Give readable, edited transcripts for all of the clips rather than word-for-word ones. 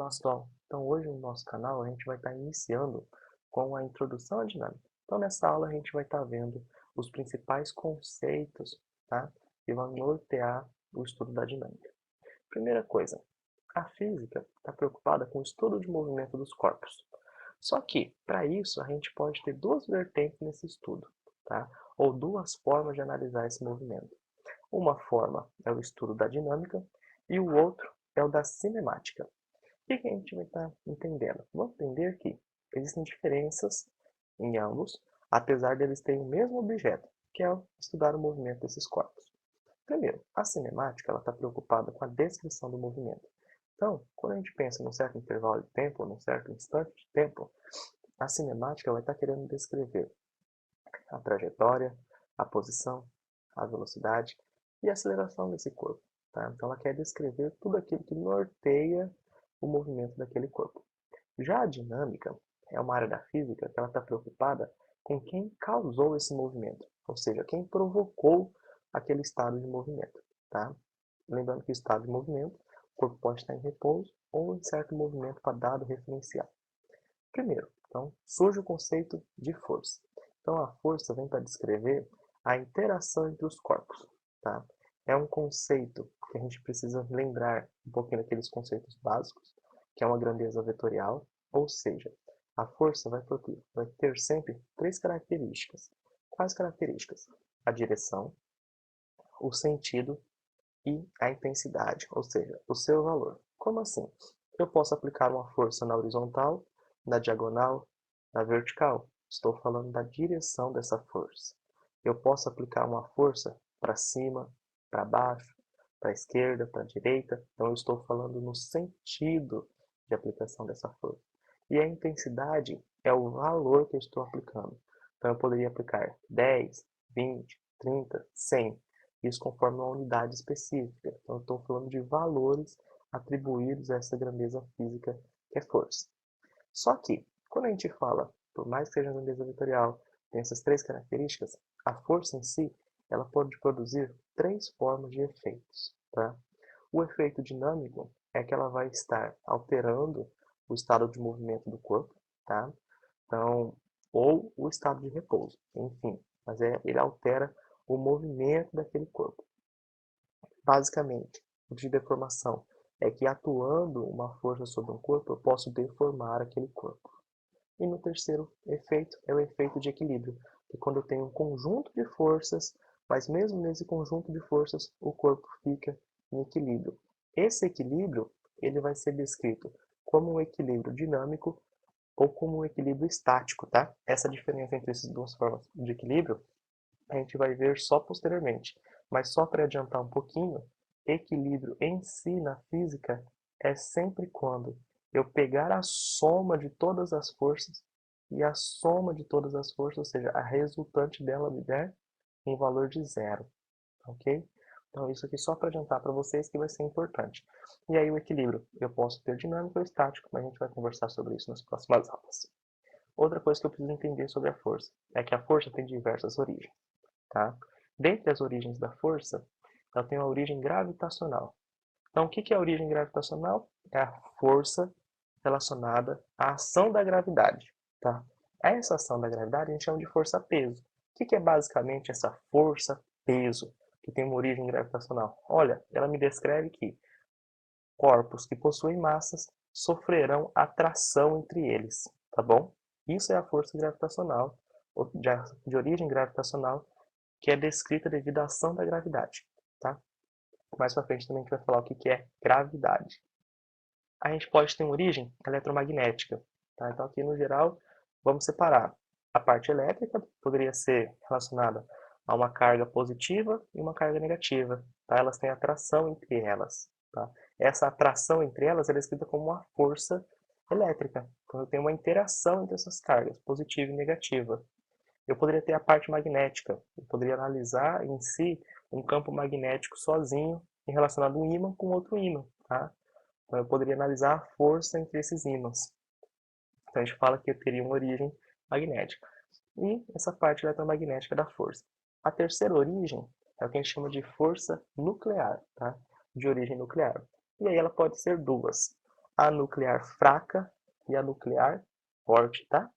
pessoal, então hoje no nosso canal a gente vai estar iniciando com a introdução à dinâmica. Então nessa aula a gente vai estar vendo os principais conceitos, tá, que vão nortear o estudo da dinâmica. Primeira coisa, a física está preocupada com o estudo de movimento dos corpos. Só que, para isso, a gente pode ter duas vertentes nesse estudo, tá? Ou duas formas de analisar esse movimento. Uma forma é o estudo da dinâmica e o outro é o da cinemática. O que a gente vai estar entendendo? Vamos entender que existem diferenças em ambos, apesar de eles terem o mesmo objeto, que é estudar o movimento desses corpos. Primeiro, a cinemática está preocupada com a descrição do movimento. Então, quando a gente pensa num certo intervalo de tempo, num certo instante de tempo, a cinemática vai estar querendo descrever a trajetória, a posição, a velocidade e a aceleração desse corpo. Tá? Então, ela quer descrever tudo aquilo que norteia o movimento daquele corpo. Já a dinâmica é uma área da física que ela está preocupada com quem causou esse movimento, ou seja, quem provocou aquele estado de movimento. Tá? Lembrando que o estado de movimento, o corpo pode estar em repouso ou em certo movimento para dado referencial. Primeiro, então, surge o conceito de força. Então, a força vem para descrever a interação entre os corpos. Tá? É um conceito que a gente precisa lembrar um pouquinho daqueles conceitos básicos, que é uma grandeza vetorial, ou seja, a força vai ter sempre três características. Quais características? A direção, o sentido e a intensidade, ou seja, o seu valor. Como assim? Eu posso aplicar uma força na horizontal, na diagonal, na vertical. Estou falando da direção dessa força. Eu posso aplicar uma força para cima, para baixo, para a esquerda, para a direita. Então eu estou falando no sentido de aplicação dessa força. E a intensidade é o valor que eu estou aplicando. Então eu poderia aplicar 10, 20, 30, 100. Isso conforme uma unidade específica. Então eu estou falando de valores atribuídos a essa grandeza física que é força. Só que, quando a gente fala, por mais que seja uma grandeza vetorial, tem essas três características, a força em si, ela pode produzir três formas de efeitos. Tá? O efeito dinâmico é que ela vai estar alterando o estado de movimento do corpo, tá? Então, ou o estado de repouso, enfim, mas ele altera o movimento daquele corpo. Basicamente, o de deformação é que atuando uma força sobre um corpo, eu posso deformar aquele corpo. E no terceiro efeito é o efeito de equilíbrio, que quando eu tenho um conjunto de forças, mas mesmo nesse conjunto de forças, o corpo fica em equilíbrio. Esse equilíbrio ele vai ser descrito como um equilíbrio dinâmico ou como um equilíbrio estático, tá? Essa diferença entre essas duas formas de equilíbrio a gente vai ver só posteriormente. Mas só para adiantar um pouquinho, equilíbrio em si na física é sempre quando eu pegar a soma de todas as forças e a soma de todas as forças, ou seja, a resultante dela me der um valor de zero, ok? Então isso aqui só para adiantar para vocês que vai ser importante. E aí o equilíbrio, eu posso ter dinâmico ou estático, mas a gente vai conversar sobre isso nas próximas aulas. Outra coisa que eu preciso entender sobre a força é que a força tem diversas origens. Tá? Dentre as origens da força, ela tem a origem gravitacional. Então, o que é a origem gravitacional? É a força relacionada à ação da gravidade. Tá? Essa ação da gravidade a gente chama de força-peso. O que é basicamente essa força-peso que tem uma origem gravitacional? Olha, ela me descreve que corpos que possuem massas sofrerão atração entre eles. Tá bom? Isso é a força gravitacional, de origem gravitacional, que é descrita devido à ação da gravidade. Tá? Mais para frente também a gente vai falar o que é gravidade. A gente pode ter uma origem eletromagnética. Tá? Então aqui no geral vamos separar. A parte elétrica poderia ser relacionada a uma carga positiva e uma carga negativa. Tá? Elas têm atração entre elas. Tá? Essa atração entre elas é descrita como uma força elétrica. Então eu tenho uma interação entre essas cargas, positiva e negativa. Eu poderia ter a parte magnética. Eu poderia analisar em si um campo magnético sozinho em relacionado a um ímã com outro ímã. Tá? Então eu poderia analisar a força entre esses ímãs. Então a gente fala que teria uma origem magnética. E essa parte eletromagnética da força. A terceira origem é o que a gente chama de força nuclear, tá? De origem nuclear. E aí ela pode ser duas. a nuclear fraca e a nuclear forte, tá?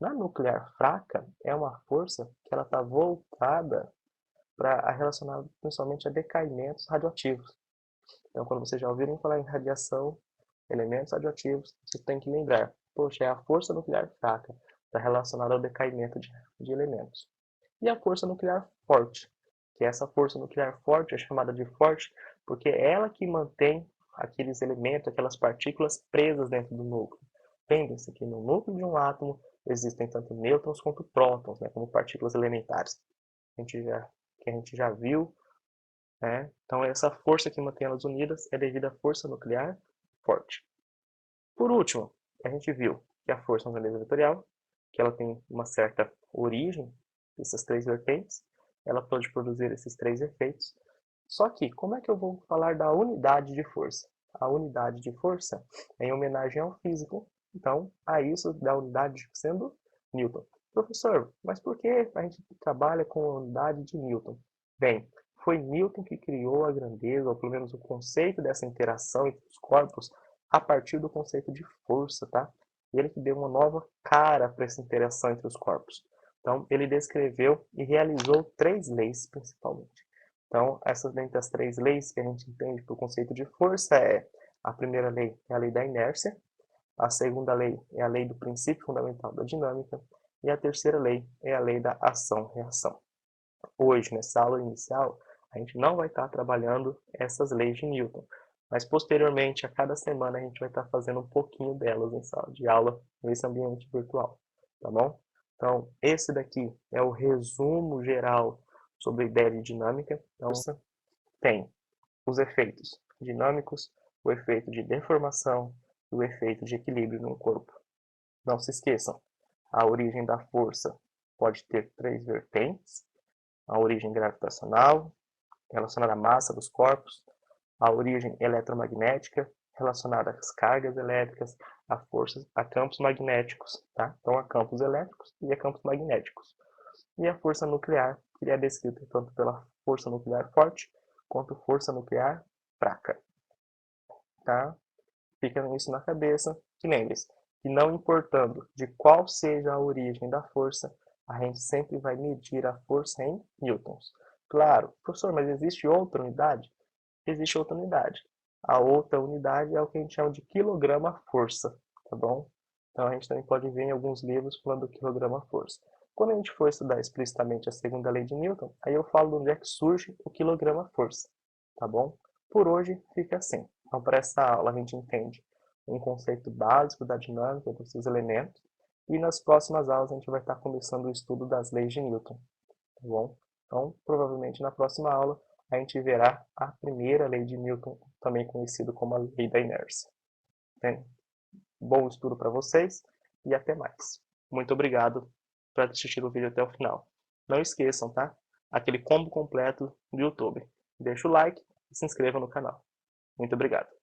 Na nuclear fraca, é uma força que ela está voltada para relacionada principalmente a decaimentos radioativos. Então, quando vocês já ouviram falar em radiação, elementos radioativos, você tem que lembrar, poxa, é a força nuclear fraca, está relacionada ao decaimento de elementos. E a força nuclear forte, que essa força nuclear forte é chamada de forte porque é ela que mantém aqueles elementos, aquelas partículas presas dentro do núcleo. Lembrem-se que no núcleo de um átomo existem tanto nêutrons quanto prótons, né, como partículas elementares, que a gente já viu. Né? Então, essa força que mantém elas unidas é devido à força nuclear forte. Por último, a gente viu que a força nuclear vetorial, que ela tem uma certa origem, essas três vertentes, ela pode produzir esses três efeitos. Só que, como é que eu vou falar da unidade de força? A unidade de força é em homenagem ao físico, então, a isso da unidade sendo Newton. Professor, mas por que a gente trabalha com a unidade de Newton? Bem, foi Newton que criou a grandeza, ou pelo menos o conceito dessa interação entre os corpos, a partir do conceito de força, tá? E ele que deu uma nova cara para essa interação entre os corpos. Então, ele descreveu e realizou três leis, principalmente. Então, essas dentre as três leis que a gente entende por conceito de força é: a primeira lei é a lei da inércia, a segunda lei é a lei do princípio fundamental da dinâmica, e a terceira lei é a lei da ação-reação. Hoje, nessa aula inicial, a gente não vai estar trabalhando essas leis de Newton, mas posteriormente, a cada semana, a gente vai estar fazendo um pouquinho delas em sala de aula, nesse ambiente virtual, tá bom? Então, esse daqui é o resumo geral sobre a ideia de dinâmica. Então, tem os efeitos dinâmicos, o efeito de deformação e o efeito de equilíbrio no corpo. Não se esqueçam, a origem da força pode ter três vertentes: a origem gravitacional, relacionada à massa dos corpos, a origem eletromagnética, relacionada às cargas elétricas, a forças, a campos magnéticos, tá? Então, a campos elétricos e a campos magnéticos. E a força nuclear, que é descrita tanto pela força nuclear forte quanto força nuclear fraca, tá? Fica isso na cabeça, que lembre-se, que não importando de qual seja a origem da força, a gente sempre vai medir a força em newtons. Claro, professor, mas existe outra unidade? Existe outra unidade. A outra unidade é o que a gente chama de quilograma-força, tá bom? Então a gente também pode ver em alguns livros falando do quilograma-força. Quando a gente for estudar explicitamente a segunda lei de Newton, aí eu falo de onde é que surge o quilograma-força, tá bom? Por hoje fica assim. Então, para essa aula a gente entende um conceito básico da dinâmica dos seus elementos, e nas próximas aulas a gente vai estar começando o estudo das leis de Newton, tá bom? Então, provavelmente na próxima aula a gente verá a primeira lei de Newton, também conhecida como a lei da inércia. Bom estudo para vocês e até mais. Muito obrigado por assistir o vídeo até o final. Não esqueçam, tá? Aquele combo completo do YouTube. Deixa o like e se inscreva no canal. Muito obrigado.